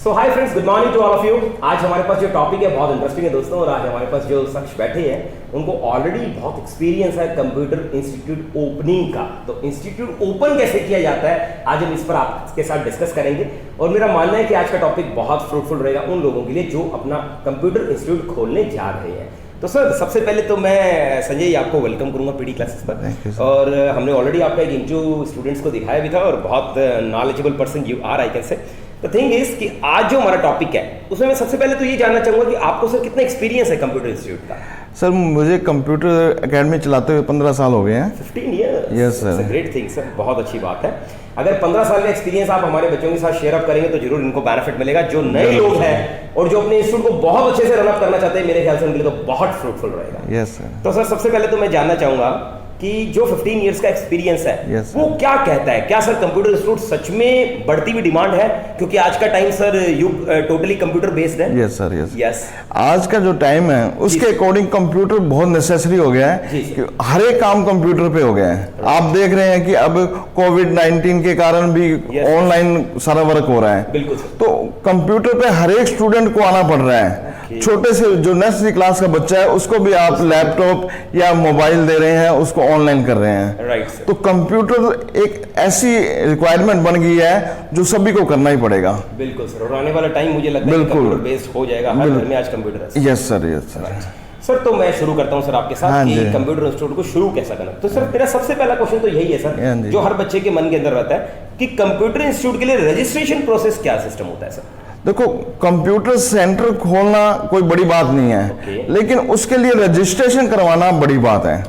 So hi friends, good morning to all of you. आज हमारे पास जो टॉपिक है बहुत इंटरेस्टिंग है दोस्तों, और आज हमारे पास जो शख्स बैठे हैं उनको ऑलरेडी बहुत एक्सपीरियंस है कंप्यूटर इंस्टीट्यूट ओपनिंग का। तो इंस्टीट्यूट ओपन कैसे किया जाता है आज हम इस पर आपके साथ डिस्कस करेंगे, और मेरा मानना है कि आज का टॉपिक बहुत फ्रूटफुल रहेगा उन लोगों के लिए जो अपना कंप्यूटर इंस्टीट्यूट खोलने जा रहे हैं। तो सर, सबसे पहले तो मैं संजय आपको वेलकम करूंगा पीडी क्लासेस पर, और हमने ऑलरेडी आपका एक इंटरव्यू स्टूडेंट्स को दिखाया भी था, और बहुत knowledgeable person you are, I can say. The thing is कि आज जो हमारा टॉपिक है उसमें मैं सबसे पहले तो ये जानना चाहूंगा कि आपको सर कितना एक्सपीरियंस है कंप्यूटर इंस्टीट्यूट का? सर, मुझे कंप्यूटर एकेडमी चलाते हुए 15 साल हो गए हैं। 15 years? Yes sir. Great thing sir, बहुत अच्छी बात है। अगर 15 साल का एक्सपीरियंस आप हमारे बच्चों के साथ शेयर अप करेंगे तो जरूर इनको बेनिफिट मिलेगा। जो नए लोग हैं और जो अपने इंस्टीट्यूट को बहुत अच्छे से रन अप करना चाहते हैं, मेरे ख्याल से उनके लिए तो बहुत फ्रूटफुल रहेगा। Yes sir. तो सर, सबसे पहले तो मैं जानना चाहूंगा कि जो 15 इयर्स का एक्सपीरियंस है वो क्या कहता है? क्या सर कंप्यूटर इंस्टीट्यूट सच में बढ़ती हुई डिमांड है? क्योंकि आज का टाइम सर युग टोटली कंप्यूटर बेस्ड है। Yes sir, yes yes. आज का जो टाइम है उसके अकॉर्डिंग कंप्यूटर बहुत नेसेसरी हो गया है कि हर एक काम कंप्यूटर पे हो गया है। आप देख रहे हैं कि अब कोविड-19 के कारण भी ऑनलाइन सारा वर्क हो रहा है। बिल्कुल। तो कंप्यूटर पे हर एक स्टूडेंट को आना पड़ रहा है। छोटे से जो नर्सरी क्लास का बच्चा है उसको भी आप लैपटॉप या मोबाइल दे रहे हैं, उसको ऑनलाइन कर रहे हैं। राइट। तो कंप्यूटर एक ऐसी रिक्वायरमेंट बन गई है जो सभी को करना ही पड़ेगा। बिल्कुल सर, और आने वाला टाइम मुझे लगता है कंप्यूटर बेस्ड हो जाएगा, हर घर में आज कंप्यूटर है। Yes sir, yes sir. Sir, तो मैं शुरू करता हूं सर आपके साथ कि कंप्यूटर इंस्टीट्यूट को शुरू कैसा करना। तो सर, मेरा सबसे पहला क्वेश्चन तो यही है सर, जो हर बच्चे के मन के अंदर रहता है कि कंप्यूटर इंस्टीट्यूट के लिए रजिस्ट्रेशन प्रोसेस क्या सिस्टम होता है सर? देखो, कंप्यूटर सेंटर खोलना कोई बड़ी बात नहीं है, लेकिन उसके लिए रजिस्ट्रेशन करवाना बड़ी बात है।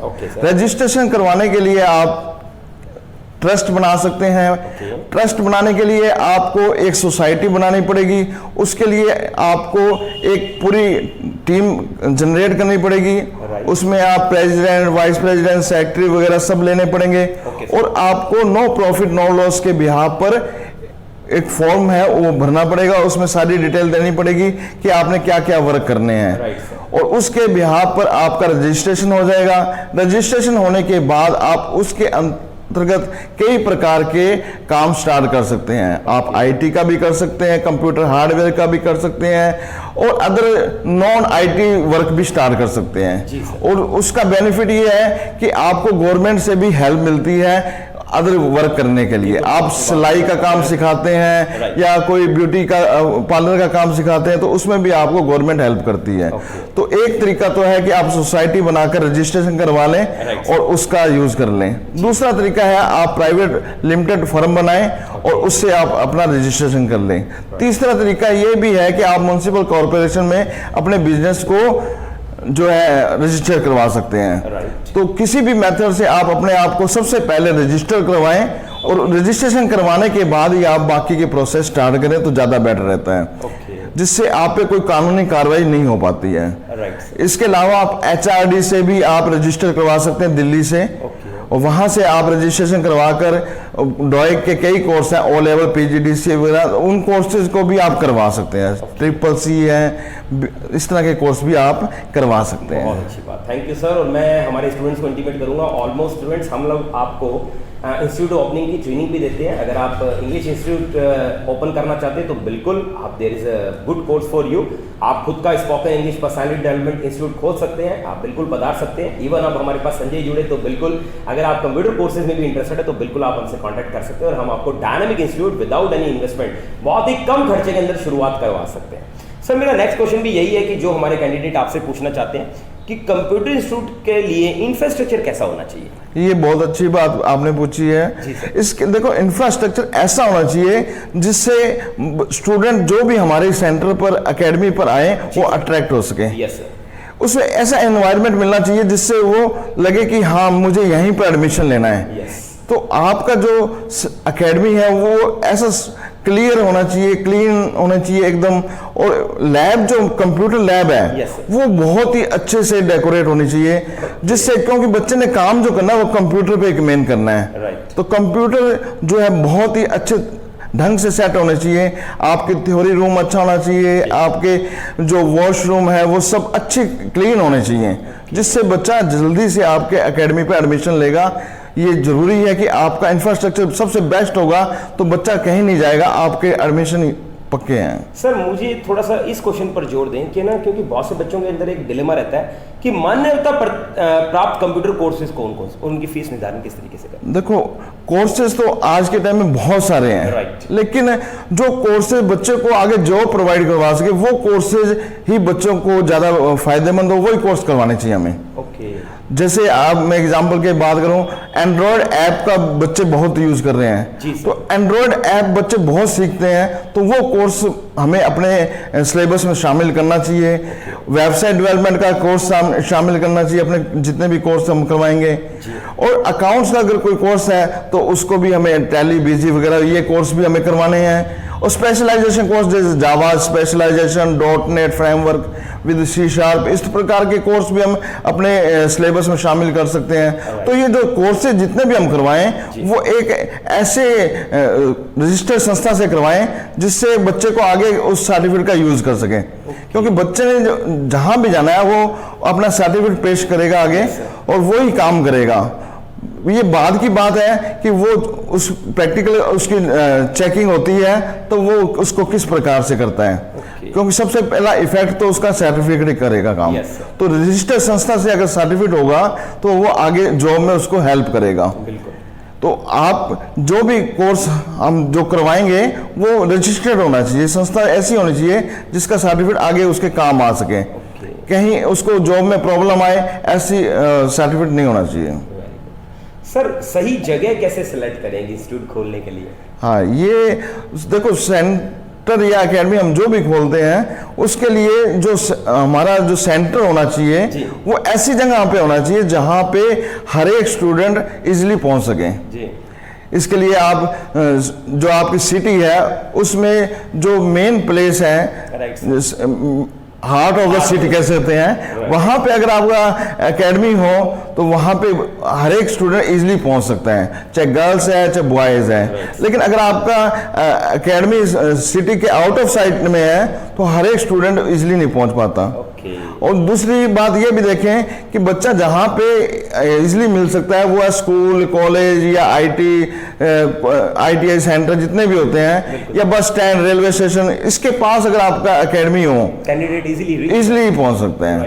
रजिस्ट्रेशन करवाने के लिए आप ट्रस्ट बना सकते हैं। ट्रस्ट बनाने के लिए आपको एक सोसाइटी बनानी पड़ेगी, उसके लिए आपको एक पूरी टीम जनरेट करनी पड़ेगी। उसमें आप प्रेसिडेंट, वाइस प्रेसिडेंट, सेक्रेटरी वगैरह सब लेने पड़ेंगे, और आपको नो प्रॉफिट नो लॉस के बिहाफ पर एक फॉर्म है वो भरना पड़ेगा। उसमें सारी डिटेल देनी पड़ेगी कि आपने क्या क्या वर्क करने हैं, और उसके बिहाफ पर आपका रजिस्ट्रेशन हो जाएगा। रजिस्ट्रेशन होने के बाद आप उसके अंतर्गत कई प्रकार के काम स्टार्ट कर सकते हैं। आप आईटी का भी कर सकते हैं, कंप्यूटर हार्डवेयर का भी कर सकते हैं, और अदर नॉन आईटी वर्क भी स्टार्ट कर सकते हैं। और उसका बेनिफिट ये है कि आपको गवर्नमेंट से भी हेल्प मिलती है अदर वर्क करने के लिए। आप सिलाई का काम सिखाते हैं या कोई ब्यूटी का पार्लर का काम सिखाते हैं, तो उसमें भी आपको गवर्नमेंट हेल्प करती है। तो एक तरीका तो है कि आप सोसाइटी बनाकर रजिस्ट्रेशन करवा लें और उसका यूज कर लें। दूसरा तरीका है आप प्राइवेट लिमिटेड फर्म बनाएं और उससे आप अपना रजिस्ट्रेशन कर लें। तीसरा तरीका ये भी है कि आप म्युनिसिपल कॉर्पोरेशन में अपने बिजनेस को जो है रजिस्टर करवा सकते हैं। तो किसी भी मेथड से आप अपने आप को सबसे पहले रजिस्टर करवाएं, और रजिस्ट्रेशन करवाने के बाद ही आप बाकी के प्रोसेस स्टार्ट करें तो ज्यादा बेटर रहता है, जिससे आप पे कोई कानूनी कार्रवाई नहीं हो पाती है। इसके अलावा आप एचआरडी से भी आप रजिस्टर करवा सकते हैं दिल्ली से, और वहां से आप रजिस्ट्रेशन करवाकर डॉइक के कई कोर्स हैं, ओ लेवल, पीजीडीसी वगैरह, उन कोर्सेज को भी आप करवा सकते हैं। ट्रिपल सी है, इस तरह के कोर्स भी आप करवा सकते हैं। बहुत अच्छी बात, थैंक यू सर। और मैं हमारे स्टूडेंट्स को इंटीमेट करूंगा, ऑलमोस्ट स्टूडेंट्स हम लोग आपको इंस्टीट्यूट ओपनिंग की ट्रेनिंग भी देते हैं। अगर आप इंग्लिश इंस्टीट्यूट ओपन करना चाहते हैं तो बिल्कुल आप, there is a good course for you. आप खुद का spoken English personality development institute खोल सकते हैं, आप बिल्कुल पधार सकते हैं। इवन अब हमारे पास संजय जुड़े, तो बिल्कुल अगर आप कंप्यूटर कोर्सेज में भी इंटरेस्टेड है तो बिल्कुल आप हमसे कॉन्टैक्ट कर सकते हैं, और हम आपको dynamic institute without any investment बहुत ही कम खर्चे के अंदर शुरुआत करवा सकते हैं। सर, मेरा नेक्स्ट क्वेश्चन भी यही है कि जो हमारे कैंडिडेट आपसे पूछना चाहते हैं कि कंप्यूटर इंस्टीट्यूट के लिए इंफ्रास्ट्रक्चर कैसा होना चाहिए? ये बहुत अच्छी बात आपने पूछी है। इसके देखो, इंफ्रास्ट्रक्चर ऐसा होना चाहिए जिससे स्टूडेंट जो भी हमारे सेंटर पर, एकेडमी पर आए, वो अट्रैक्ट हो सके। Yes sir. उसमें ऐसा एनवायरनमेंट मिलना चाहिए जिससे वो लगे कि हाँ, मुझे यहीं पर एडमिशन लेना है। यस। तो आपका जो एकेडमी है वो ऐसा क्लियर होना चाहिए, क्लीन होना चाहिए एकदम, और लैब जो कंप्यूटर लैब है वो बहुत ही अच्छे से डेकोरेट होनी चाहिए, जिससे, क्योंकि बच्चे ने काम जो करना है वो कंप्यूटर पे मेन करना है। तो कंप्यूटर जो है बहुत ही अच्छे ढंग से सेट होने चाहिए। आपके थ्योरी रूम अच्छा होना चाहिए, आपके जो वॉशरूम है वो सब अच्छे क्लीन होने चाहिए, जिससे बच्चा जल्दी से आपके एकेडमी पे एडमिशन लेगा। ये जरूरी है कि आपका इंफ्रास्ट्रक्चर सबसे बेस्ट होगा तो बच्चा कहीं नहीं जाएगा, आपके एडमिशन पक्के हैं। सर मुझे थोड़ा सा इस क्वेश्चन पर जोर दें कि ना, क्योंकि बहुत से बच्चों के अंदर एक डिलेमा रहता है कि मान्यता प्राप्त कंप्यूटर कोर्सेज कौन कौन से, उनकी फीस निर्धारण किस तरीके से करें? देखो कोर्सेज तो आज के टाइम में बहुत सारे हैं, राइट। लेकिन जो कोर्सेज बच्चे को आगे जॉब प्रोवाइड करवा सके वो कोर्सेज ही बच्चों को ज्यादा फायदेमंद हो, वही कोर्स करवाने चाहिए हमें। ओके। जैसे आप, मैं एग्जांपल की बात करूं, एंड्रॉयड ऐप का बच्चे बहुत यूज कर रहे हैं, तो एंड्रॉयड ऐप बच्चे बहुत सीखते हैं, तो वो कोर्स हमें अपने सिलेबस में शामिल करना चाहिए। वेबसाइट डेवलपमेंट का कोर्स शामिल करना चाहिए अपने जितने भी कोर्स हम करवाएंगे। और अकाउंट्स का अगर कोई कोर्स है तो उसको भी हमें, टैली, बीजी वगैरह ये कोर्स भी हमें करवाने हैं। और स्पेशलाइजेशन कोर्स जैसे Java specialisation, .NET framework with C#, इस प्रकार के कोर्स भी हम अपने सिलेबस में शामिल कर सकते हैं। तो ये जो कोर्सेज जितने भी हम करवाएं वो एक ऐसे रजिस्टर्ड संस्था से करवाएं जिससे बच्चे को आगे उस सर्टिफिकेट का यूज कर सकें, क्योंकि बच्चे ने जहां भी जाना है वो अपना सर्टिफिकेट पेश करेगा आगे और वो ही काम करेगा। ये बाद की बात है कि वो उस प्रैक्टिकल उसकी चेकिंग होती है तो वो उसको किस प्रकार से करता है, क्योंकि सबसे पहला इफेक्ट तो उसका सर्टिफिकेट ही करेगा काम। तो रजिस्टर्ड संस्था से अगर सर्टिफिकेट होगा तो वो आगे जॉब में उसको हेल्प करेगा। तो आप जो भी कोर्स हम जो करवाएंगे वो रजिस्टर्ड होना चाहिए, संस्था ऐसी होनी चाहिए जिसका सर्टिफिकेट आगे उसके काम आ सके। कहीं उसको जॉब में प्रॉब्लम आए ऐसी सर्टिफिकेट नहीं होना चाहिए। सर सही जगह कैसे सिलेक्ट करेंगे इंस्टीट्यूट खोलने के लिए? हाँ, ये देखो सेंटर या एकेडमी हम जो भी खोलते हैं उसके लिए जो हमारा जो सेंटर होना चाहिए वो ऐसी जगह पे होना चाहिए जहां पे हर एक स्टूडेंट इजीली पहुंच सके। इसके लिए आप जो आपकी सिटी है उसमें जो मेन प्लेस है, हार्ट ऑफ द सिटी कह सकते हैं, वहां पे अगर आपका एकेडमी हो तो वहां पे हर एक स्टूडेंट इजीली पहुंच सकता है, चाहे गर्ल्स है चाहे बॉयज है। लेकिन अगर आपका एकेडमी सिटी के आउट ऑफ साइट में है तो हर एक स्टूडेंट इजीली नहीं पहुंच पाता। और दूसरी बात ये भी देखें कि बच्चा जहां पे इजीली मिल सकता है वो है स्कूल, कॉलेज या ITI सेंटर जितने भी होते हैं, या बस स्टैंड, रेलवे स्टेशन, इसके पास अगर आपका एकेडमी हो कैंडिडेट इजीली पहुंच सकते हैं,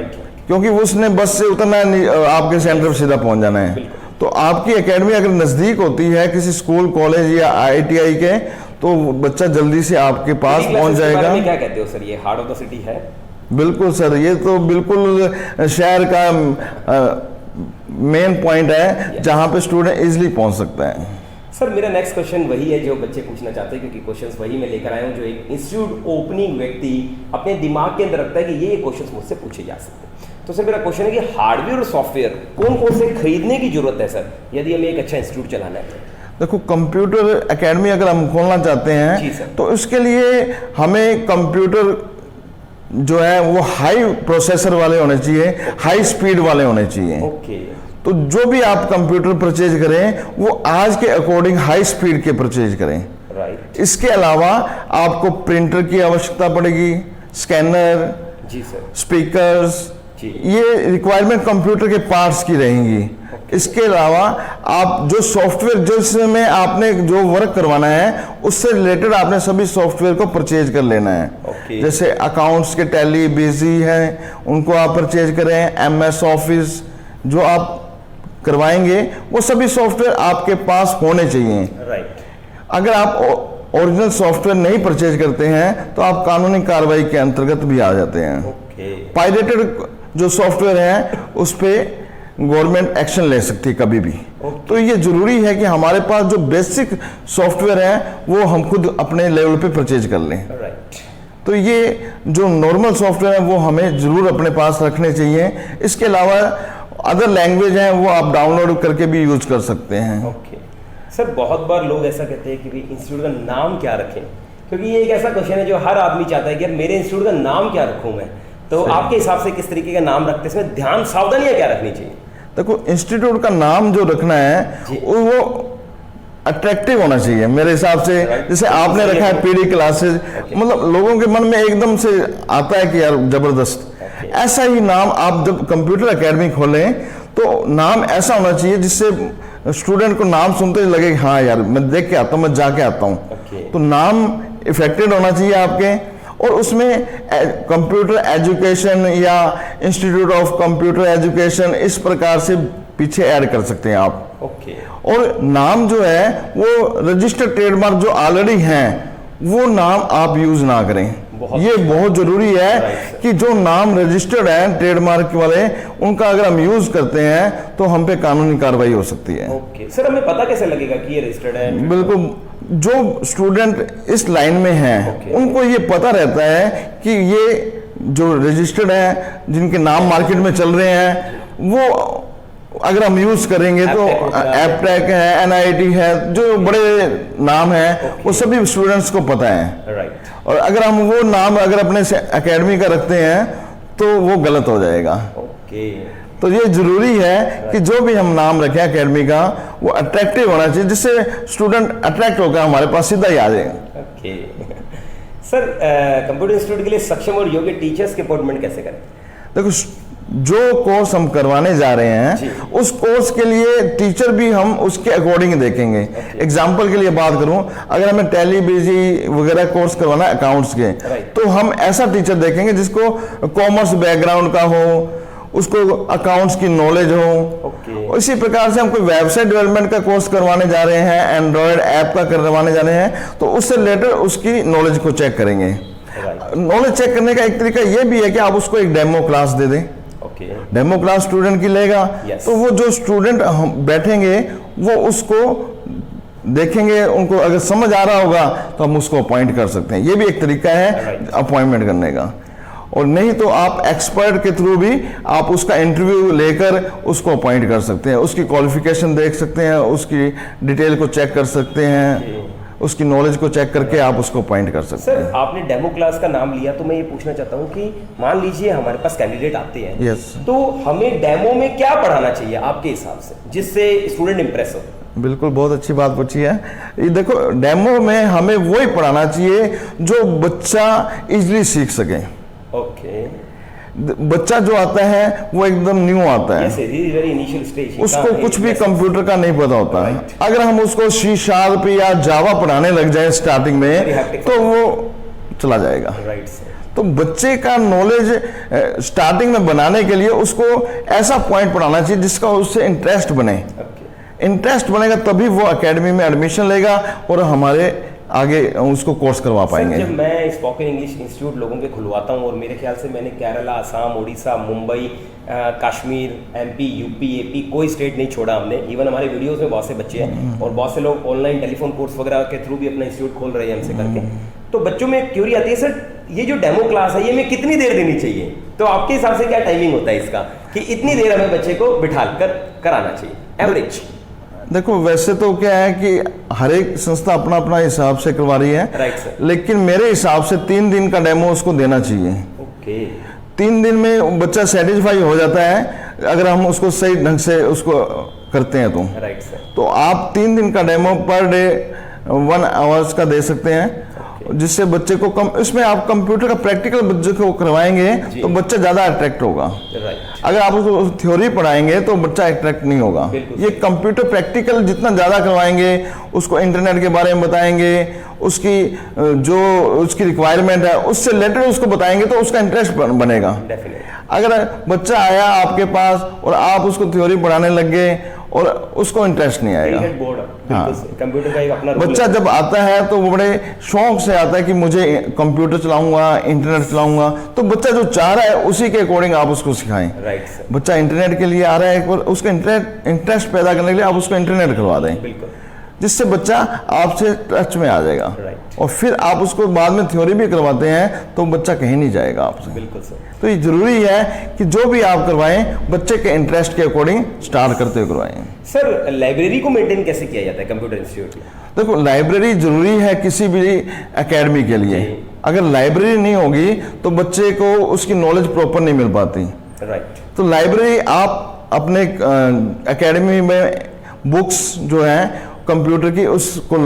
क्योंकि उसने बस से उतरना है, आपके सेंटर पर सीधा पहुंच जाना है। तो आपकी एकेडमी अगर नजदीक होती है किसी स्कूल, कॉलेज या ITI के, तो बच्चा जल्दी से आपके पास पहुंच जाएगा। क्या कहते हो सर, ये हार्ट ऑफ द सिटी है? बिल्कुल सर, ये तो बिल्कुल शहर का मेन पॉइंट है जहां पे स्टूडेंट इजीली पहुंच सकता है। सर मेरा नेक्स्ट क्वेश्चन वही है जो बच्चे पूछना चाहते हैं, क्योंकि क्वेश्चंस वही मैं लेकर आया हूं जो एक इंस्टीट्यूट ओपनिंग व्यक्ति अपने दिमाग के अंदर रखता है कि ये क्वेश्चंस मुझसे पूछे जा सकते हैं। तो सर मेरा क्वेश्चन है कि हार्डवेयर और सॉफ्टवेयर कौन कौन से खरीदने की जरूरत है सर, यदि हमें एक अच्छा इंस्टीट्यूट चलाना है? देखो, कंप्यूटर एकेडमी अगर हम खोलना चाहते हैं तो इसके लिए हमें कंप्यूटर जो है वो हाई प्रोसेसर वाले होने चाहिए, हाई स्पीड वाले होने चाहिए। तो जो भी आप कंप्यूटर परचेज करें वो आज के अकॉर्डिंग हाई स्पीड के परचेज करें। इसके अलावा आपको प्रिंटर की आवश्यकता पड़ेगी, स्कैनर, स्पीकर्स, ये रिक्वायरमेंट कंप्यूटर के पार्ट्स की रहेंगी। इसके अलावा आप जो सॉफ्टवेयर जिसमें आपने जो वर्क करवाना है उससे रिलेटेड आपने सभी सॉफ्टवेयर को परचेज कर लेना है। जैसे अकाउंट्स के टैली, बीजी हैं, उनको आप परचेज करें। MS ऑफिस जो आप करवाएंगे वो सभी सॉफ्टवेयर आपके पास होने चाहिए। अगर आप ओरिजिनल सॉफ्टवेयर नहीं परचेज करते हैं तो आप कानूनी कार्रवाई के अंतर्गत भी आ जाते हैं। पायरेटेड जो सॉफ्टवेयर है उस पर गवर्नमेंट एक्शन ले सकती है कभी भी। तो ये जरूरी है कि हमारे पास जो बेसिक सॉफ्टवेयर है वो हम खुद अपने लेवल पे परचेज कर लें। तो ये जो नॉर्मल सॉफ्टवेयर है वो हमें जरूर अपने पास रखने चाहिए। इसके अलावा अदर लैंग्वेज हैं वो आप डाउनलोड करके भी यूज कर सकते हैं। सर बहुत बार लोग ऐसा कहते हैं कि इंस्टीट्यूट का नाम क्या रखें, क्योंकि ये एक ऐसा क्वेश्चन है जो हर आदमी चाहता है कि मेरे इंस्टीट्यूट का नाम क्या रखूं मैं। तो आपके हिसाब से किस तरीके का नाम रखते हैं, इसमें ध्यान सावधानियां क्या रखनी चाहिए? देखो, इंस्टीट्यूट का नाम जो रखना है वो अट्रैक्टिव होना चाहिए मेरे हिसाब से। जैसे आपने रखा है PD क्लासेस, मतलब लोगों के मन में एकदम से आता है कि यार जबरदस्त। ऐसा ही नाम आप जब कंप्यूटर एकेडमी खोलें तो नाम ऐसा होना चाहिए जिससे स्टूडेंट को नाम सुनते ही लगे हाँ यार मैं देख के आता हूँ, मैं जाके आता हूँ। तो नाम इफेक्टेड होना चाहिए आपके, और उसमें कंप्यूटर एजुकेशन या इंस्टीट्यूट ऑफ कंप्यूटर एजुकेशन इस प्रकार से पीछे ऐड कर सकते हैं आप। ओके। और नाम जो है वो रजिस्टर्ड ट्रेडमार्क जो ऑलरेडी हैं वो नाम आप यूज ना करें। ये बहुत जरूरी है कि जो नाम रजिस्टर्ड है ट्रेडमार्क वाले, उनका अगर हम यूज करते हैं तो हम पे कानूनी कार्रवाई हो सकती है। ओके सर, हमें पता कैसे लगेगा कि ये रजिस्टर्ड है? बिल्कुल, जो स्टूडेंट इस लाइन में हैं उनको ये पता रहता है कि ये जो रजिस्टर्ड है, जिनके नाम मार्केट में चल रहे हैं, वो अगर हम यूज करेंगे तो एपटेक है, एनआईटी है, जो बड़े नाम हैं वो सभी स्टूडेंट्स को पता है। राइट। और अगर हम वो नाम अगर अपने एकेडमी का रखते हैं तो वो गलत हो जाएगा। ओके। तो ये जरूरी है कि जो भी हम नाम रखें एकेडमी का वो अट्रैक्टिव होना चाहिए, जिससे स्टूडेंट अट्रैक्ट होकर हमारे पास सीधा ही आ जाएगा। ओके सर, कंप्यूटर इंस्टीट्यूट के लिए सक्षम और योग्य टीचर्स के अपॉइंटमेंट कैसे करें? देखो, जो कोर्स हम करवाने जा रहे हैं उस कोर्स के लिए टीचर भी हम उसके अकॉर्डिंग देखेंगे। एग्जाम्पल के लिए बात करूं, अगर हमें टैली बीजी वगैरह कोर्स करवाना है अकाउंट्स के, तो हम ऐसा टीचर देखेंगे जिसको कॉमर्स बैकग्राउंड का हो, उसको अकाउंट्स की नॉलेज हो। इसी प्रकार से हम कोई वेबसाइट डेवलपमेंट का कोर्स करवाने जा रहे हैं, एंड्रॉयड ऐप का करवाने जा रहे हैं, तो उससे रिलेटेड उसकी नॉलेज को चेक करेंगे। नॉलेज चेक करने का एक तरीका यह भी है कि आप उसको एक डेमो क्लास दे दें। डेमो क्लास स्टूडेंट की लेगा तो वो जो स्टूडेंट बैठेंगे वो उसको देखेंगे, उनको अगर समझ आ रहा होगा तो हम उसको अपॉइंट कर सकते हैं। ये भी एक तरीका है अपॉइंटमेंट करने का। और नहीं तो आप एक्सपर्ट के थ्रू भी आप उसका इंटरव्यू लेकर उसको अपॉइंट कर सकते हैं, उसकी क्वालिफिकेशन देख सकते हैं, उसकी डिटेल को चेक कर सकते हैं, उसकी नॉलेज को चेक करके आप उसको पॉइंट कर सकते हैं। सर, आपने डेमो क्लास का नाम लिया तो मैं ये पूछना चाहता हूँ कि मान लीजिए हमारे पास कैंडिडेट आते हैं, यस, तो हमें डेमो में क्या पढ़ाना चाहिए आपके हिसाब से जिससे स्टूडेंट इंप्रेस हो? बिल्कुल, बहुत अच्छी बात पूछी है। ये देखो, डेमो में हमें वही पढ़ाना चाहिए जो बच्चा इजीली सीख सके। ओके। बच्चा जो आता है वो एकदम न्यू आता है, उसको कुछ भी कंप्यूटर का नहीं पता होता है। अगर हम उसको C# या जावा पढ़ाने लग जाए स्टार्टिंग में तो वो चला जाएगा। तो बच्चे का नॉलेज स्टार्टिंग में बनाने के लिए उसको ऐसा पॉइंट पढ़ाना चाहिए जिसका उससे इंटरेस्ट बने। इंटरेस्ट बनेगा तभी वो एकेडमी में एडमिशन लेगा और हमारे आगे उसको कोर्स करवा पाएंगे। जब मैं स्पोकन इंग्लिश इंस्टीट्यूट लोगों के खुलवाता हूँ, और मेरे ख्याल से मैंने Kerala, Assam, Orissa, Mumbai, Kashmir, MP, UP, AP कोई स्टेट नहीं छोड़ा हमने। इवन हमारे वीडियोस में बहुत से बच्चे हैं और बहुत से लोग ऑनलाइन टेलीफोन कोर्स वगैरह के थ्रू भी अपना इंस्टीट्यूट खोल रहे हैं हमसे करके। तो बच्चों में क्यूरी आती है, सर ये जो डेमो क्लास है ये मैं कितनी देर देनी चाहिए? तो आपके हिसाब से क्या टाइमिंग होता है इसका कि इतनी देर हमें बच्चे को बिठा कर कराना चाहिए एवरेज? देखो, वैसे तो क्या है कि हर एक संस्था अपना अपना हिसाब से करवा रही है। Right sir. लेकिन मेरे हिसाब से 3 दिन का डेमो उसको देना चाहिए। ओके। 3 दिन में बच्चा सेटिस्फाई हो जाता है अगर हम उसको सही ढंग से उसको करते हैं तो। Right sir. तो आप 3 दिन का डेमो पर डे 1 आवर्स का दे सकते हैं, जिससे बच्चे को इसमें आप कंप्यूटर का प्रैक्टिकल बच्चे को करवाएंगे तो बच्चा ज्यादा अट्रैक्ट होगा। अगर आप उसको थ्योरी पढ़ाएंगे तो बच्चा अट्रैक्ट नहीं होगा। ये कंप्यूटर प्रैक्टिकल जितना ज्यादा करवाएंगे, उसको इंटरनेट के बारे में बताएंगे, उसकी जो उसकी रिक्वायरमेंट है उससे रिलेटेड उसको बताएंगे तो उसका इंटरेस्ट बनेगा। अगर बच्चा आया आपके पास और आप उसको थ्योरी पढ़ाने लग गए और उसको इंटरेस्ट नहीं आएगा। हाँ, कंप्यूटर का एक अपना बच्चा जब आता है तो वो बड़े शौक से आता है कि मुझे कंप्यूटर चलाऊंगा, इंटरनेट चलाऊंगा। तो बच्चा जो चाह रहा है उसी के अकॉर्डिंग आप उसको सिखाएं। Right sir. बच्चा इंटरनेट के लिए आ रहा है, उसका इंटरेस्ट पैदा करने के लिए आप उसको इंटरनेट करवा दें, जिससे बच्चा आपसे टच में आ जाएगा। और फिर आप उसको बाद में थ्योरी भी करवाते हैं तो बच्चा कहीं नहीं जाएगा आपसे। बिल्कुल सर। तो ये जरूरी है कि जो भी आप करवाएं बच्चे के इंटरेस्ट के अकॉर्डिंग स्टार्ट करते हुए करवाएं। सर, लाइब्रेरी को मेंटेन कैसे किया जाता है कंप्यूटर इंस्टीट्यूट में? देखो, लाइब्रेरी जरूरी है किसी भी एकेडमी के लिए। अगर लाइब्रेरी नहीं होगी तो बच्चे को उसकी नॉलेज प्रॉपर नहीं मिल पाती। राइट। तो लाइब्रेरी आप अपने एकेडमी में बुक्स जो है कंप्यूटर की उसको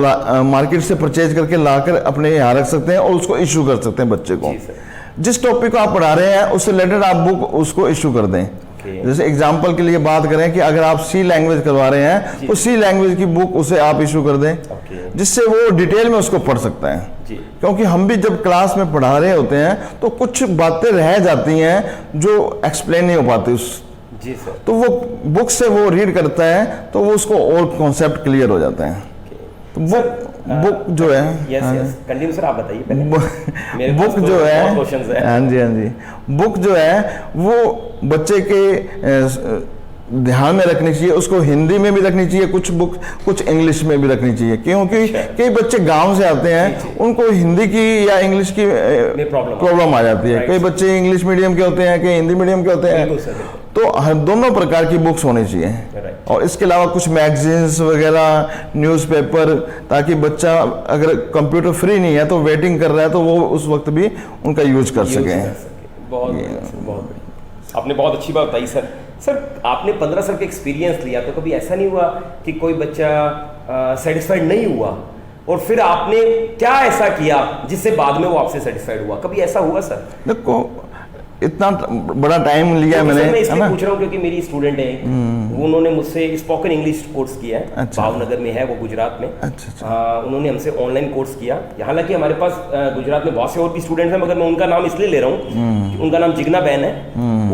मार्केट से परचेज करके लाकर अपने यहाँ रख सकते हैं और उसको इशू कर सकते हैं बच्चे को। जिस टॉपिक को आप पढ़ा रहे हैं उससे रिलेटेड आप बुक उसको इशू कर दें। जैसे एग्जांपल के लिए बात करें कि अगर आप सी लैंग्वेज करवा रहे हैं तो सी लैंग्वेज की बुक उसे आप इशू कर दें, जिससे वो डिटेल में उसको पढ़ सकता है। क्योंकि हम भी जब क्लास में पढ़ा रहे होते हैं तो कुछ बातें रह जाती हैं जो एक्सप्लेन नहीं हो पाती जी सर, तो वो बुक से वो रीड करता है तो वो उसको और कॉन्सेप्ट क्लियर हो जाते हैं। तो बुक जो है, यस कंटिन्यू सर, आप बताइए पहले। बुक जो है, हाँ जी, बुक जो है वो बच्चे के ध्यान में रखनी चाहिए, उसको हिंदी में भी रखनी चाहिए, कुछ इंग्लिश में भी रखनी चाहिए, क्योंकि कई बच्चे गांव से आते हैं, उनको हिंदी की या इंग्लिश की प्रॉब्लम आ जाती है। कई बच्चे इंग्लिश मीडियम के होते हैं, कई हिंदी मीडियम के होते हैं, तो दोनों प्रकार की बुक्स होनी चाहिए। और इसके अलावा कुछ मैगजीन्स वगैरह, न्यूज़पेपर, ताकि बच्चा अगर कंप्यूटर फ्री नहीं है तो वेटिंग कर रहा है तो वो उस वक्त भी उनका यूज कर सके। बहुत आपने बहुत अच्छी बात बताई सर। सर आपने 15 साल का एक्सपीरियंस लिया, तो कभी ऐसा नहीं हुआ कि कोई बच्चा सेटिस्फाइड नहीं हुआ और फिर आपने क्या ऐसा किया जिससे बाद में वो आपसे सेटिस्फाइड हुआ? कभी ऐसा हुआ सर? देखो इतना बड़ा टाइम लिया मैंने, मैं इसलिए पूछ रहा हूँ क्योंकि मेरी स्टूडेंट है, उन्होंने मुझसे स्पोकन इंग्लिश कोर्स किया है। अच्छा। भावनगर में है वो, गुजरात में। अच्छा। उन्होंने हमसे ऑनलाइन कोर्स किया। हालांकि हमारे पास गुजरात में बहुत से और भी स्टूडेंट्स हैं, मगर मैं उनका नाम इसलिए ले रहा हूँ, उनका नाम जिग्ना बहन है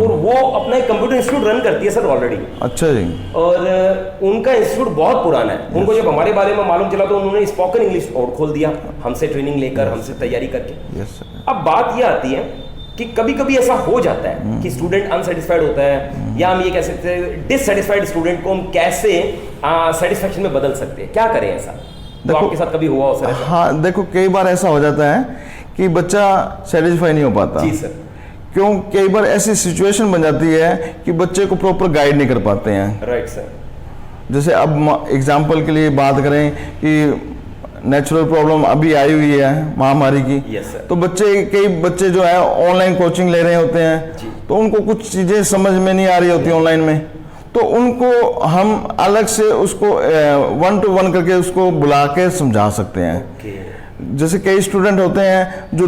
और वो अपना एक कंप्यूटर इंस्टीट्यूट रन करती है सर ऑलरेडी। अच्छा जी। और उनका इंस्टीट्यूट बहुत पुराना है। उनको जब हमारे बारे में मालूम चला तो उन्होंने स्पोकन इंग्लिश और खोल दिया, हमसे ट्रेनिंग लेकर, हमसे तैयारी करके। अब बात यह आती है कि कभी कभी ऐसा हो जाता है कि स्टूडेंट अनसेटिस्फाइड होता है, या हम ये कह सकते हैं डिससेटिस्फाइड स्टूडेंट को हम कैसे सेटिस्फेक्शन में बदल सकते हैं, क्या करें ऐसा? तो आपके साथ कभी हुआ हो सर? हाँ, देखो कई बार ऐसा हो जाता है कि बच्चा सेटिस्फाई नहीं हो पाता। जी सर। क्यों? कई बार ऐसी सिचुएशन बन जाती है कि बच्चे को प्रॉपर गाइड नहीं कर पाते हैं। Right sir. जैसे अब एग्जाम्पल के लिए बात करें कि नेचुरल प्रॉब्लम अभी आई हुई है महामारी की। yes, तो कई बच्चे जो है ऑनलाइन कोचिंग ले रहे होते हैं, तो उनको कुछ चीज़ें समझ में नहीं आ रही होती ऑनलाइन में, तो उनको हम अलग से उसको 1-to-1 करके उसको बुला के समझा सकते हैं। जैसे कई स्टूडेंट होते हैं जो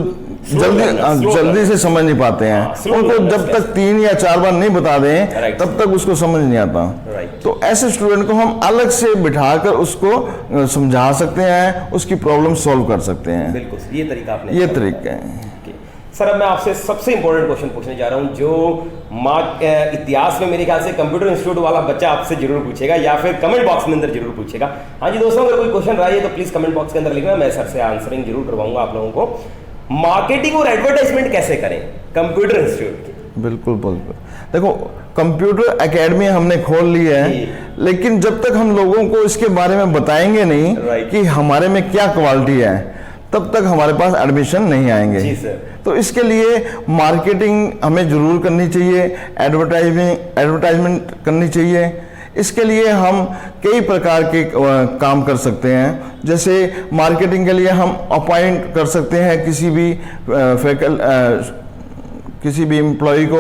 जल्दी से समझ नहीं पाते हैं, उनको जब तक 3 या 4 बार नहीं बता दें तब तक उसको समझ नहीं आता। तो ऐसे स्टूडेंट को हम अलग से बिठाकर उसको समझा सकते हैं, उसकी प्रॉब्लम सॉल्व कर सकते हैं। बिल्कुल, ये तरीका आपने, ये तरीका है। सर अब मैं आपसे सबसे इंपॉर्टेंट क्वेश्चन पूछने जा रहा हूं, जो इतिहास में मेरे ख्याल से कंप्यूटर इंस्टीट्यूट वाला बच्चा आपसे जरूर पूछेगा या फिर कमेंट बॉक्स में अंदर जरूर पूछेगा। हाँ जी दोस्तों, अगर कोई क्वेश्चन रहा है तो प्लीज कमेंट बॉक्स के अंदर लिखना, मैं सर से आंसरिंग जरूर करवाऊंगा आप लोगों को। मार्केटिंग और एडवर्टाइजमेंट कैसे करें कंप्यूटर इंस्टीट्यूट की? बिल्कुल। देखो कंप्यूटर एकेडमी हमने खोल ली है, लेकिन जब तक हम लोगों को इसके बारे में बताएंगे नहीं कि हमारे में क्या क्वालिटी है, तब तक हमारे पास एडमिशन नहीं आएंगे। जी सर। तो इसके लिए मार्केटिंग हमें जरूर करनी चाहिए, एडवर्टाइजमेंट करनी चाहिए। इसके लिए हम कई प्रकार के काम कर सकते हैं। जैसे मार्केटिंग के लिए हम अपॉइंट कर सकते हैं किसी भी एम्प्लॉय को।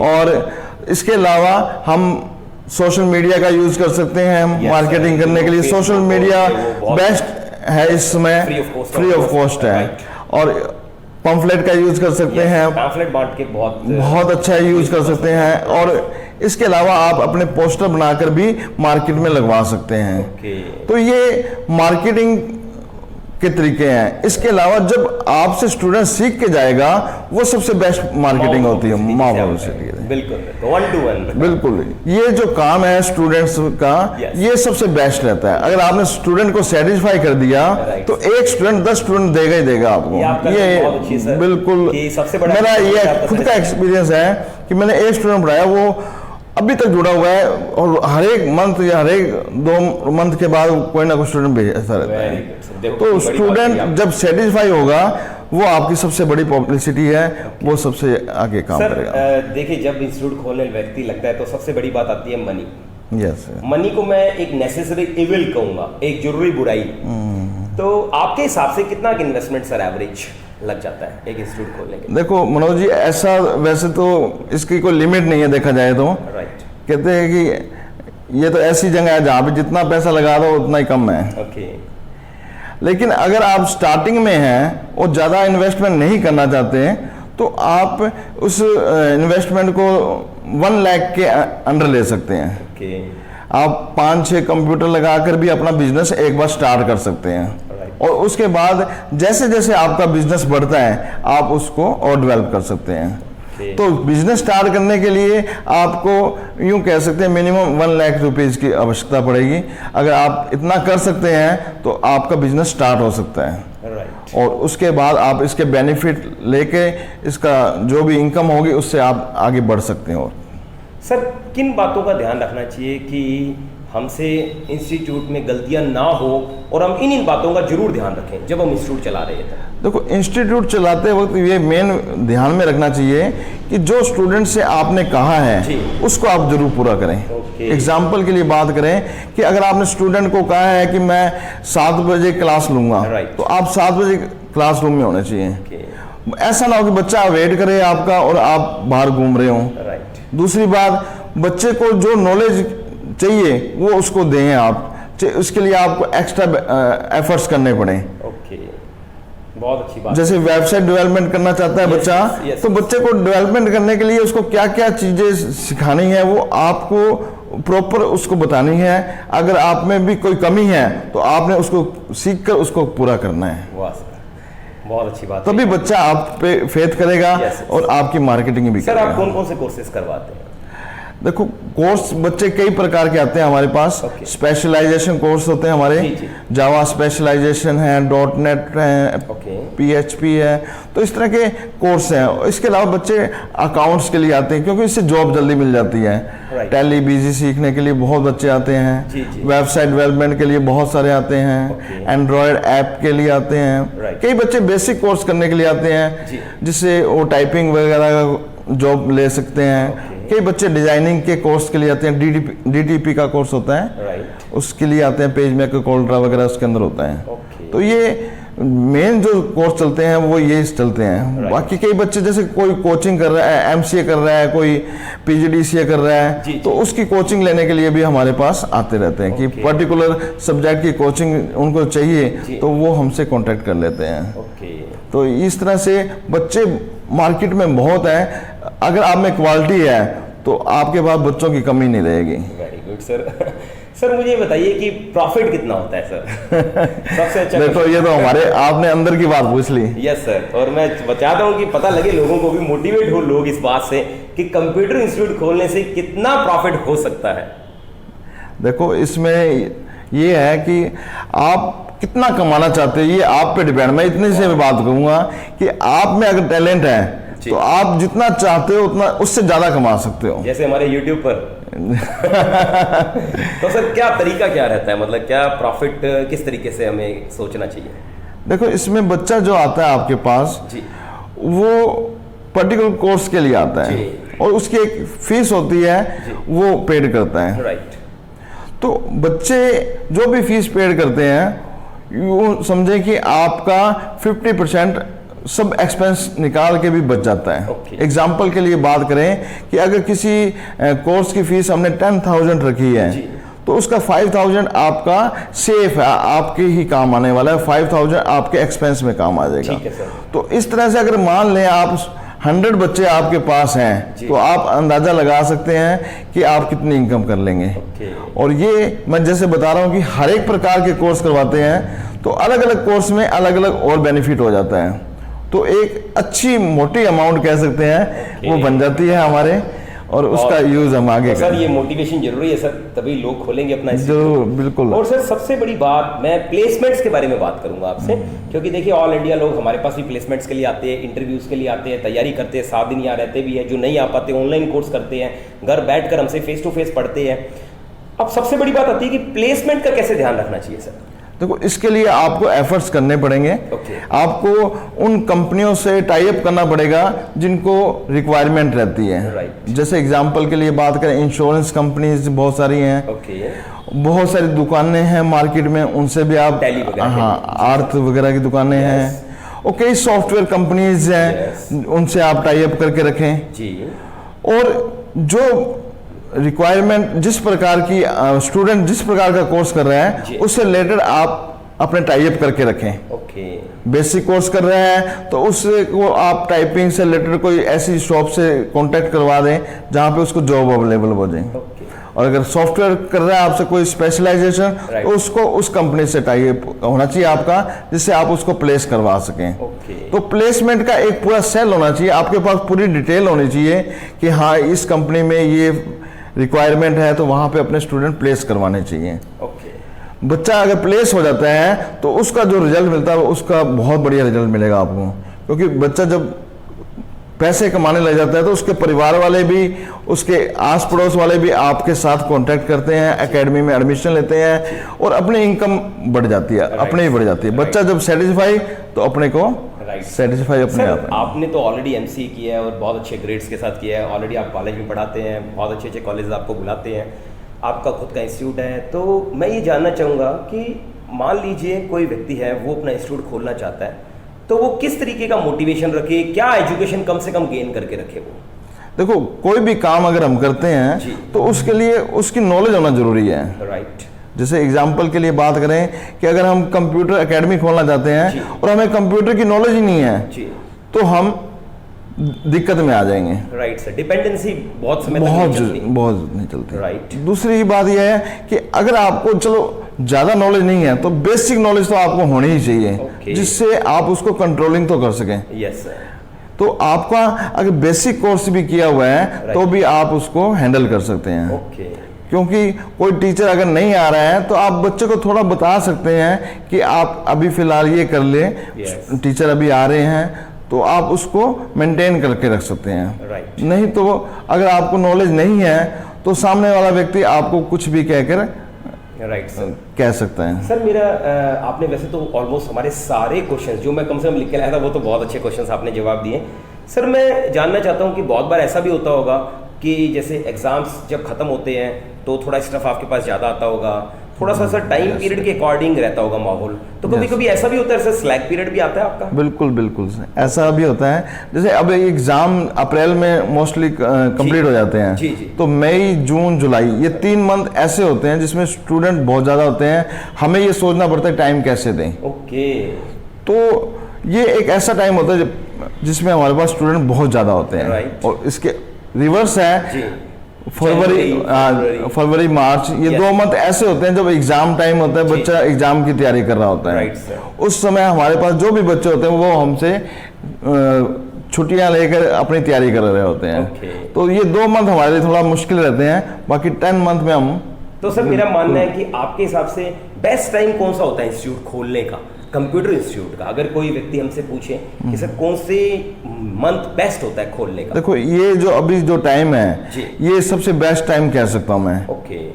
और इसके अलावा हम सोशल मीडिया का यूज कर सकते हैं हम मार्केटिंग करने के लिए। सोशल मीडिया बेस्ट है इस समय, फ्री ऑफ कॉस्ट है। और पम्फलेट का यूज कर सकते हैं, पम्फलेट बांट के बहुत अच्छा यूज कर सकते हैं। और इसके अलावा आप अपने पोस्टर बनाकर भी मार्केट में लगवा सकते हैं। तो ये मार्केटिंग के तरीके हैं। इसके अलावा जब आपसे स्टूडेंट सीख के जाएगा, वो सबसे बेस्ट मार्केटिंग होती है माँ बाप से। बिल्कुल 1-to-1। बिल्कुल, ये जो काम है स्टूडेंट्स का, ये सबसे बेस्ट रहता है। अगर आपने स्टूडेंट को सेटिस्फाई कर दिया तो एक स्टूडेंट 10 स्टूडेंट देगा ही देगा आपको। ये बिल्कुल मेरा ये खुद का एक्सपीरियंस है कि मैंने एक स्टूडेंट पढ़ाया, वो अभी तक जुड़ा हुआ है और हर एक मंथ या हर एक 2 मंथ के बाद कोई ना कोई स्टूडेंट भेजता रहता है। तो स्टूडेंट जब सेटिस्फाई होगा, वो आपकी सबसे बड़ी पब्लिसिटी है, वो सबसे आगे काम करेगा। देखिए, जब इंस्टीट्यूट खोलने व्यक्ति लगता है तो सबसे बड़ी बात आती है मनी। यस। मनी को मैं एक नेसेसरी इविल कहूंगा, एक जरूरी बुराई। तो आपके हिसाब से कितना इन्वेस्टमेंट सर एवरेज लग जाता है एक इंस्टीट्यूट खोलने के? देखो मनोज जी, ऐसा वैसे तो इसकी कोई लिमिट नहीं है देखा जाए तो। राइट। कहते हैं कि ये तो ऐसी जगह है जहाँ पे जितना पैसा लगा दो उतना ही कम है। ओके। लेकिन अगर आप स्टार्टिंग में हैं और ज़्यादा इन्वेस्टमेंट नहीं करना चाहते, तो आप उस इन्वेस्टमेंट को 1 लाख के अंडर ले सकते हैं। ओके। आप 5-6 कंप्यूटर लगाकर भी अपना बिजनेस एक बार स्टार्ट कर सकते हैं, और उसके बाद जैसे जैसे आपका बिजनेस बढ़ता है आप उसको और डेवलप कर सकते हैं। तो बिजनेस स्टार्ट करने के लिए आपको यूं कह सकते हैं मिनिमम 1 लाख रुपीज की आवश्यकता पड़ेगी। अगर आप इतना कर सकते हैं तो आपका बिजनेस स्टार्ट हो सकता है। और उसके बाद आप इसके बेनिफिट लेके इसका जो भी इनकम होगी उससे आप आगे बढ़ सकते हैं। और सर किन बातों का ध्यान रखना चाहिए कि हमसे इंस्टीट्यूट में गलतियां ना हो, और हम इन बातों का जरूर ध्यान रखें जब हम इंस्टीट्यूट चला रहे हैं? देखो, इंस्टीट्यूट चलाते वक्त ये मेन ध्यान में रखना चाहिए कि जो स्टूडेंट से आपने कहा है उसको आप जरूर पूरा करें। एग्जाम्पल के लिए बात करें कि अगर आपने स्टूडेंट को कहा है कि मैं 7 बजे क्लास लूंगा, तो आप 7 बजे क्लासरूम में होने चाहिए। ऐसा ना हो कि बच्चा वेट करे आपका और आप बाहर घूम रहे हो। दूसरी बात, बच्चे को जो नॉलेज चाहिए वो उसको दें आप, उसके लिए आपको एक्स्ट्रा एफर्ट्स करने पड़े। बहुत अच्छी बात। जैसे वेबसाइट डेवलपमेंट करना चाहता है बच्चा, तो बच्चे को डेवलपमेंट करने के लिए उसको क्या क्या चीजें सिखानी है वो आपको प्रॉपर उसको बतानी है। अगर आप में भी कोई कमी है तो आपने उसको सीख कर उसको पूरा करना है। बहुत अच्छी बात। तभी बच्चा आप पे फेथ करेगा और आपकी मार्केटिंग भी करेगा। सर आप कौन कौन से कोर्सेज करवाते हैं? देखो, कोर्स बच्चे कई प्रकार के आते हैं हमारे पास। स्पेशलाइजेशन कोर्स होते हैं हमारे, जावा स्पेशलाइजेशन है, .NET है, PHP है, तो इस तरह के कोर्स हैं। इसके अलावा बच्चे अकाउंट्स के लिए आते हैं क्योंकि इससे जॉब जल्दी मिल जाती है। टैली BG सीखने के लिए बहुत बच्चे आते हैं। वेबसाइट डेवलपमेंट के लिए बहुत सारे आते हैं। एंड्रॉयड ऐप के लिए आते हैं। कई बच्चे बेसिक कोर्स करने के लिए आते हैं जिससे वो टाइपिंग वगैरह जॉब ले सकते हैं। कई बच्चे डिजाइनिंग के कोर्स के लिए आते हैं। DTP का कोर्स होता है, उसके लिए आते हैं। पेज मेकर, कोल्ड्रा वगैरह उसके अंदर होता है। तो ये मेन जो कोर्स चलते हैं वो ये चलते हैं। बाकी कई बच्चे जैसे कोई कोचिंग कर रहा है, MCA कर रहा है, कोई PGDCA कर रहा है, तो उसकी कोचिंग लेने के लिए भी हमारे पास आते रहते हैं कि पर्टिकुलर सब्जेक्ट की कोचिंग उनको चाहिए तो वो हमसे कांटेक्ट कर लेते हैं। तो इस तरह से बच्चे मार्केट में बहुत है। अगर आप में क्वालिटी है तो आपके पास बच्चों की कमी नहीं रहेगी। Very good sir. सर मुझे ये बताइए कि प्रॉफिट कितना होता है सर? सबसे अच्छा। देखो, ये तो हमारे आपने अंदर की बात पूछ ली। यस सर, और मैं चाहता हूँ कि पता लगे लोगों को भी, मोटिवेट हो लोग इस बात से कि कंप्यूटर इंस्टीट्यूट खोलने से कितना प्रॉफिट हो सकता है। देखो, इसमें ये है कि आप कितना कमाना चाहते हैं ये आप पे डिपेंड। मैं इतने से बात कहूंगा कि आप में अगर टैलेंट है तो आप जितना चाहते हो उतना उससे ज्यादा कमा सकते हो। जैसे हमारे YouTube पर तो सर क्या तरीका क्या रहता है, मतलब क्या प्रॉफिट किस तरीके से हमें सोचना चाहिए? देखो, इसमें बच्चा जो आता है आपके पास वो पर्टिकुलर कोर्स के लिए आता है और उसकी एक फीस होती है, वो पेड करता है। तो बच्चे जो भी फीस पेड करते हैं यूँ समझे कि आपका 50% सब एक्सपेंस निकाल के भी बच जाता है। एग्जाम्पल के लिए बात करें कि अगर किसी कोर्स की फीस हमने 10,000 रखी है तो उसका 5,000 आपका सेफ है, आपके ही काम आने वाला है। 5,000 आपके एक्सपेंस में काम आ जाएगा। तो इस तरह से अगर मान लें आप 100 बच्चे आपके पास हैं तो आप अंदाजा लगा सकते हैं कि आप कितनी इनकम कर लेंगे। और ये मैं जैसे बता रहा हूँ कि हर एक प्रकार के कोर्स करवाते हैं तो अलग अलग कोर्स में अलग अलग और बेनिफिट हो जाता है। तो एक अच्छी मोटी अमाउंट कह सकते हैं वो बन जाती है हमारे, और उसका यूज हम आगे सर ये मोटिवेशन जरूरी है सर, तभी लोग खोलेंगे अपना जरूर, बिल्कुल। और सर सबसे बड़ी बात, मैं प्लेसमेंट्स के बारे में बात करूंगा आपसे, क्योंकि देखिए ऑल इंडिया लोग हमारे पास भी प्लेसमेंट्स के लिए आते हैं, इंटरव्यूज के लिए आते हैं, तैयारी करते हैं, 7 दिन यहाँ रहते भी है, जो नहीं आ पाते ऑनलाइन कोर्स करते हैं, घर बैठ कर हमसे फेस टू फेस पढ़ते हैं। अब सबसे बड़ी बात आती है कि प्लेसमेंट का कैसे ध्यान रखना चाहिए सर? देखो, इसके लिए आपको एफर्ट्स करने पड़ेंगे। आपको उन कंपनियों से टाई अप करना पड़ेगा जिनको रिक्वायरमेंट रहती है। जैसे एग्जांपल के लिए बात करें, इंश्योरेंस कंपनीज बहुत सारी हैं। बहुत सारी दुकानें हैं मार्केट में, उनसे भी आप, हाँ, आर्थ वगैरह की दुकानें हैं, और कई सॉफ्टवेयर कंपनीज हैं, उनसे आप टाई अप करके रखें। और जो रिक्वायरमेंट जिस प्रकार की स्टूडेंट जिस प्रकार का कोर्स कर रहे हैं उससे रिलेटेड आप अपने टाई अप करके रखें। बेसिक कोर्स कर रहे हैं तो उसको आप टाइपिंग से रिलेटेड कोई ऐसी शॉप से कांटेक्ट करवा दें जहां पे उसको जॉब अवेलेबल हो जाए। और अगर सॉफ्टवेयर कर रहा है आपसे कोई स्पेशलाइजेशन तो उसको उस कंपनी से टाइप होना चाहिए आपका, जिससे आप उसको प्लेस करवा सकें। तो प्लेसमेंट का एक पूरा सेल होना चाहिए, आपके पास पूरी डिटेल होनी चाहिए कि हाँ इस कंपनी में ये रिक्वायरमेंट है तो वहां पे अपने स्टूडेंट प्लेस करवाने चाहिए। बच्चा अगर प्लेस हो जाता है तो उसका जो रिजल्ट मिलता है उसका बहुत बढ़िया रिजल्ट मिलेगा आपको, क्योंकि बच्चा जब पैसे कमाने लग जाता है तो उसके परिवार वाले भी, उसके आस पड़ोस वाले भी आपके साथ कांटेक्ट करते हैं, एकेडमी में एडमिशन लेते हैं और अपनी इनकम बढ़ जाती है, अपने ही बढ़ जाती है। बच्चा जब सेटिस्फाई तो अपने को सेटिस्फाई अपने आप है। आपने तो ऑलरेडी एमसीए किया है और बहुत अच्छे ग्रेड्स के साथ किया है, ऑलरेडी आप कॉलेज में पढ़ाते हैं, बहुत अच्छे अच्छे कॉलेज आपको बुलाते हैं, आपका खुद का इंस्टीट्यूट है। तो मैं ये जानना चाहूँगा कि मान लीजिए कोई व्यक्ति है वो अपना इंस्टीट्यूट खोलना चाहता है, तो वो किस तरीके का मोटिवेशन रखे, क्या एजुकेशन कम से कम गेन करके रखे? वो देखो कोई भी काम अगर हम करते हैं तो उसके लिए उसकी नॉलेज होना जरूरी है। राइट। जैसे एग्जाम्पल के लिए बात करें कि अगर हम कंप्यूटर एकेडमी खोलना चाहते हैं और हमें कंप्यूटर की नॉलेज ही नहीं है तो हम दिक्कत में आ जाएंगे। राइट सर, डिपेंडेंसी बहुत समय बहुत नहीं चलती। राइट। दूसरी बात यह है कि अगर आपको चलो ज्यादा नॉलेज नहीं है तो बेसिक नॉलेज तो आपको होनी ही चाहिए, जिससे आप उसको कंट्रोलिंग तो कर सकें। Yes sir. तो आपका अगर बेसिक कोर्स भी किया हुआ है तो भी आप उसको हैंडल कर सकते हैं। क्योंकि कोई टीचर अगर नहीं आ रहा है तो आप बच्चे को थोड़ा बता सकते हैं कि आप अभी फिलहाल ये कर ले, टीचर अभी आ रहे हैं, तो आप उसको मेंटेन करके रख सकते हैं। नहीं तो अगर आपको नॉलेज नहीं है तो सामने वाला व्यक्ति आपको कुछ भी कहकर कह सकता है। सर मेरा आपने वैसे तो ऑलमोस्ट हमारे सारे क्वेश्चंस जो मैं कम से कम लिख के लाया था वो तो बहुत अच्छे क्वेश्चंस आपने जवाब दिए। सर मैं जानना चाहता हूँ कि बहुत बार ऐसा भी होता होगा कि जैसे एग्जाम्स जब खत्म होते हैं तो थोड़ा स्टफ आपके पास ज़्यादा आता होगा, थोड़ा सा सर टाइम पीरियड के अकॉर्डिंग रहता होगा माहौल, तो कभी कभी ऐसा भी होता है सर स्लैक पीरियड भी आता है आपका? बिल्कुल बिल्कुल ऐसा भी होता है। जैसे अब एग्जाम अप्रैल में मोस्टली कंप्लीट हो जाते हैं, तो मई जून जुलाई ये 3 मंथ ऐसे होते हैं जिसमें स्टूडेंट बहुत ज़्यादा होते हैं, हमें ये सोचना पड़ता है टाइम कैसे दें। तो ये एक ऐसा टाइम होता है जिसमें हमारे पास स्टूडेंट बहुत ज़्यादा होते हैं। और इसके रिवर्स है फरवरी मार्च, ये 2 मंथ ऐसे होते हैं जब एग्जाम टाइम होता है, बच्चा एग्जाम की तैयारी कर रहा होता है। उस समय हमारे पास जो भी बच्चे होते हैं वो हमसे छुट्टियां लेकर अपनी तैयारी कर रहे होते हैं। तो ये 2 मंथ हमारे लिए थोड़ा मुश्किल रहते हैं, बाकी 10 मंथ में हम। तो सर मेरा मानना है कि आपके हिसाब से बेस्ट टाइम कौन सा होता है इंस्टीट्यूट खोलने का, कंप्यूटर इंस्टीट्यूट का? अगर कोई व्यक्ति हमसे पूछे कि सर कौन से मंथ बेस्ट होता है खोलने का? देखो ये जो अभी जो टाइम है ये सबसे बेस्ट टाइम कह सकता हूँ मैं।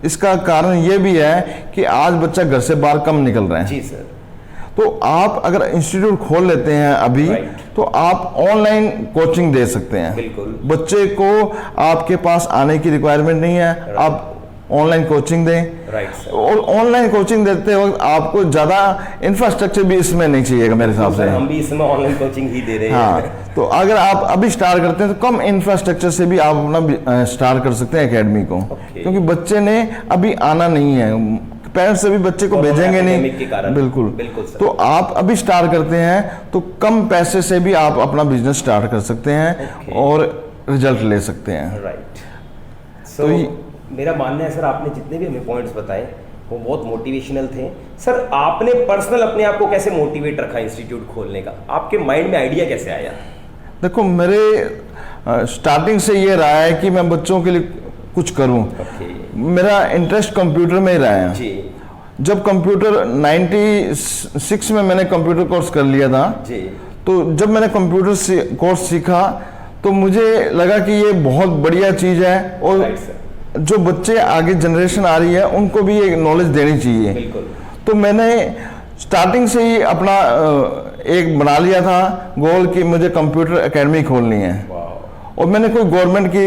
इसका कारण ये भी है कि आज बच्चा घर से बाहर कम निकल रहा है। जी सर। तो आप अगर इंस्टीट्यूट खोल लेते हैं अभी तो आप ऑनलाइन कोचिंग दे सकते हैं। बिल्कुल। बच्चे को आपके पास आने की रिक्वायरमेंट नहीं है, आप ऑनलाइन कोचिंग दें। और ऑनलाइन कोचिंग देते वक्त आपको ज्यादा इंफ्रास्ट्रक्चर भी इसमें नहीं चाहिएगा मेरे हिसाब से। हम भी इसमें ऑनलाइन कोचिंग ही दे रहे हैं। हाँ, तो अगर आप अभी स्टार्ट करते हैं तो कम इंफ्रास्ट्रक्चर से भी आप अपना स्टार्ट कर सकते हैं एकेडमी को। क्योंकि बच्चे ने अभी आना नहीं है, पेरेंट्स से भी बच्चे को भेजेंगे नहीं। बिल्कुल। तो आप अभी स्टार्ट करते हैं तो कम पैसे से भी आप अपना बिजनेस स्टार्ट कर सकते हैं और रिजल्ट ले सकते हैं। तो मेरा मानना है सर आपने जितने भी हमें पॉइंट्स बताए वो बहुत मोटिवेशनल थे। सर आपने पर्सनल अपने आप को कैसे मोटिवेट रखा इंस्टीट्यूट खोलने का? आपके माइंड में आइडिया कैसे आया? देखो मेरे स्टार्टिंग से ये रहा है कि मैं बच्चों के लिए कुछ करूं। मेरा इंटरेस्ट कंप्यूटर में ही रहा है। जब कंप्यूटर 96 में मैंने कंप्यूटर कोर्स कर लिया था, तो जब मैंने कंप्यूटर कोर्स सीखा तो मुझे लगा कि ये बहुत बढ़िया चीज़ है और जो बच्चे आगे जनरेशन आ रही है उनको भी ये नॉलेज देनी चाहिए। तो मैंने स्टार्टिंग से ही अपना एक बना लिया था गोल कि मुझे कंप्यूटर एकेडमी खोलनी है। और मैंने कोई गवर्नमेंट की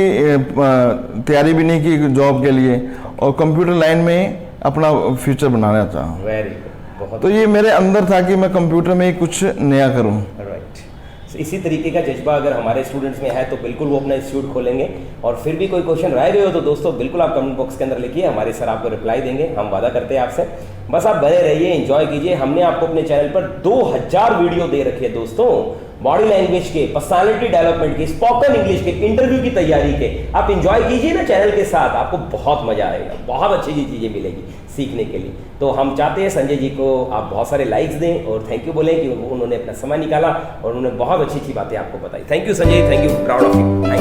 तैयारी भी नहीं की जॉब के लिए, और कंप्यूटर लाइन में अपना फ्यूचर बनाना था। तो ये मेरे अंदर था कि मैं कंप्यूटर में कुछ नया करूं। इसी तरीके का जज्बा अगर हमारे स्टूडेंट्स में है तो बिल्कुल वो अपना इंस्टीट्यूट खोलेंगे। और फिर भी कोई क्वेश्चन रह गए हो तो दोस्तों बिल्कुल आप कमेंट बॉक्स के अंदर लिखिए, हमारे सर आपको रिप्लाई देंगे, हम वादा करते हैं आपसे। बस आप बने रहिए, एंजॉय कीजिए। हमने आपको अपने चैनल पर 2000 वीडियो दे रखी है दोस्तों, बॉडी लैंग्वेज के, पर्सनालिटी डेवलपमेंट के, स्पोकन इंग्लिश के, इंटरव्यू की तैयारी के। आप एंजॉय कीजिए ना चैनल के साथ, आपको बहुत मजा आएगा, बहुत अच्छी चीजें मिलेगी सीखने के लिए। तो हम चाहते हैं संजय जी को आप बहुत सारे लाइक्स दें और थैंक यू बोलें कि उन्होंने अपना समय निकाला और उन्होंने बहुत अच्छी अच्छी बातें आपको बताई। Thank you Sanjay, thank you, proud of you.